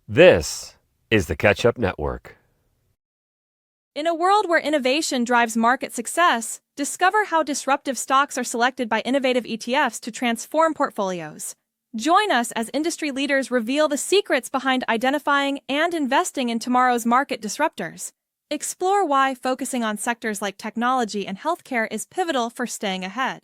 This is the Catch Up Network. In a world where innovation drives market success, discover how disruptive stocks are selected by innovative ETFs to transform portfolios. Join us as industry leaders reveal the secrets behind identifying and investing in tomorrow's market disruptors. Explore why focusing on sectors like technology and healthcare is pivotal for staying ahead.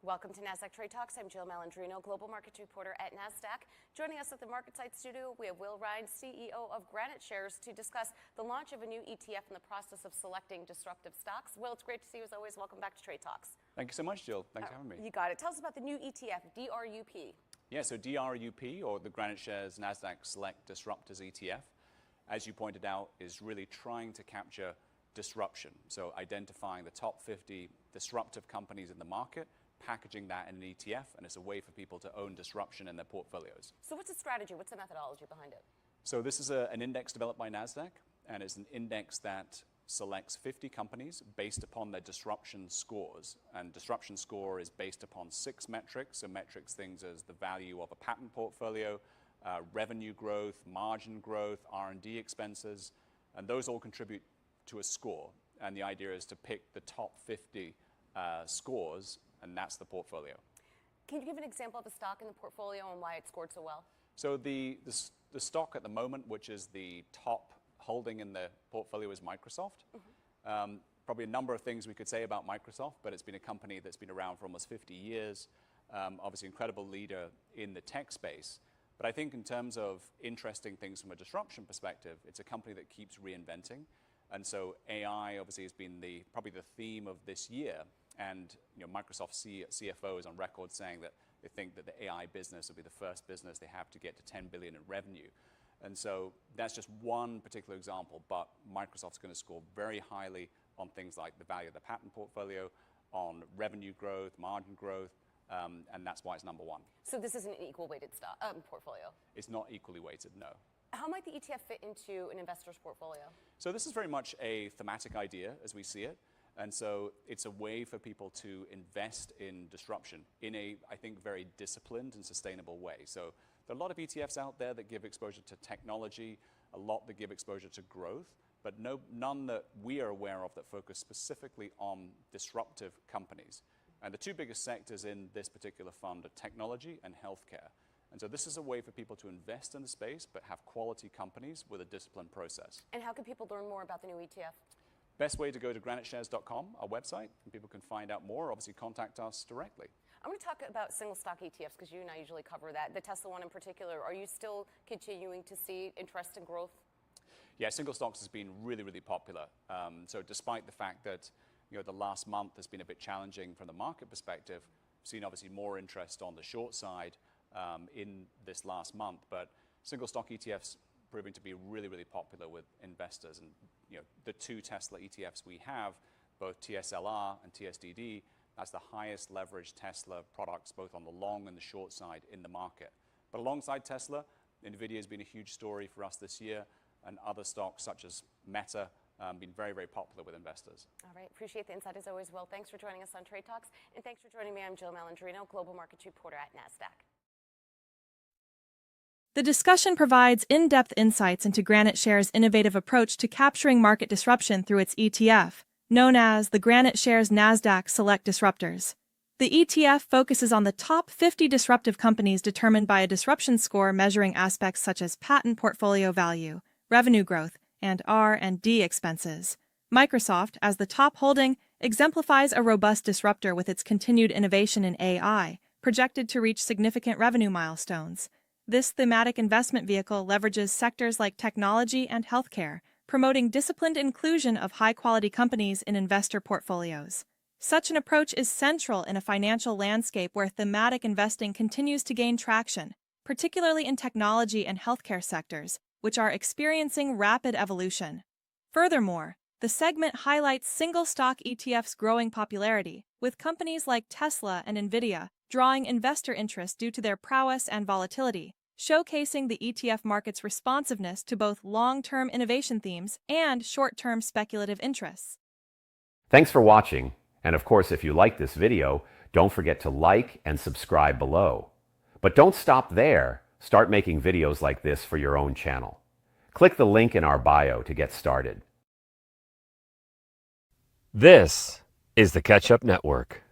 Welcome to Nasdaq Trade Talks. I'm Jill Malandrino, Global Markets Reporter at Nasdaq. Joining us at the MarketSite studio, we have Rhind, CEO of GraniteShares, to discuss the launch of a new ETF in the process of selecting disruptive stocks. Will, it's great to see you as always. Welcome back to Trade Talks. Thank you so much, Jill. Thanks for having me. You got it. Tell us about the new ETF, DRUP. Yeah, so DRUP, or the GraniteShares Nasdaq Select Disruptors ETF, as you pointed out, is really trying to capture disruption. So identifying the top 50 disruptive companies in the market, packaging that in an ETF, and it's a way for people to own disruption in their portfolios. So what's the strategy? What's the methodology behind it? So this is an index developed by Nasdaq, and it's an index that selects 50 companies based upon their disruption scores. And disruption score is based upon 6 metrics. So metrics, things as the value of a patent portfolio, revenue growth, margin growth, R&D expenses, and those all contribute to a score. And the idea is to pick the top 50 scores, and that's the portfolio. Can you give an example of a stock in the portfolio and why it scored so well? So the stock at the moment, which is the top holding in the portfolio, is Microsoft. Probably a number of things we could say about Microsoft, but it's been a company that's been around for almost 50 years, obviously incredible leader in the tech space. But I think in terms of interesting things from a disruption perspective, it's a company that keeps reinventing. And so AI obviously has been probably the theme of this year. And Microsoft CFO is on record saying that they think that the AI business will be the first business they have to get to 10 billion in revenue. And so that's just one particular example, but Microsoft's going to score very highly on things like the value of the patent portfolio, on revenue growth, margin growth, and that's why it's number one. So this isn't an equal weighted stock portfolio? It's not equally weighted, no. How might the ETF fit into an investor's portfolio? So this is very much a thematic idea as we see it. And so it's a way for people to invest in disruption in a, I think, very disciplined and sustainable way. So there are a lot of ETFs out there that give exposure to technology, a lot that give exposure to growth, but none that we are aware of that focus specifically on disruptive companies. And the two biggest sectors in this particular fund are technology and healthcare. And so this is a way for people to invest in the space, but have quality companies with a disciplined process. And how can people learn more about the new ETF? Best way to go to GraniteShares.com, our website, and people can find out more. Obviously, contact us directly. I'm going to talk about single stock ETFs because you and I usually cover that. The Tesla one in particular, are you still continuing to see interest in growth? Yeah, single stocks has been really, really popular. So despite the fact that the last month has been a bit challenging from the market perspective, we've seen obviously more interest on the short side in this last month. But single stock ETFs proving to be really, really popular with investors. And the 2 Tesla ETFs we have, both TSLR and TSDD, that's the highest leveraged Tesla products, both on the long and the short side in the market. But alongside Tesla, Nvidia has been a huge story for us this year, and other stocks such as Meta been very, very popular with investors. All right, appreciate the insight as always, Will. Thanks for joining us on Trade Talks, and thanks for joining me. I'm Jill Malandrino, Global Markets Reporter at Nasdaq. The discussion provides in-depth insights into GraniteShares' innovative approach to capturing market disruption through its ETF, known as the GraniteShares Nasdaq Select Disruptors. The ETF focuses on the top 50 disruptive companies determined by a disruption score measuring aspects such as patent portfolio value, revenue growth, and R&D expenses. Microsoft, as the top holding, exemplifies a robust disruptor with its continued innovation in AI, projected to reach significant revenue milestones. This thematic investment vehicle leverages sectors like technology and healthcare, promoting disciplined inclusion of high-quality companies in investor portfolios. Such an approach is central in a financial landscape where thematic investing continues to gain traction, particularly in technology and healthcare sectors, which are experiencing rapid evolution. Furthermore, the segment highlights single-stock ETFs' growing popularity, with companies like Tesla and Nvidia drawing investor interest due to their prowess and volatility, showcasing the ETF market's responsiveness to both long-term innovation themes and short-term speculative interests. Thanks for watching. And of course, if you like this video, Don't forget to like and subscribe below. But don't stop there. Start making videos like this for your own channel. Click the link in our bio to get started. This is the Catch Up Network.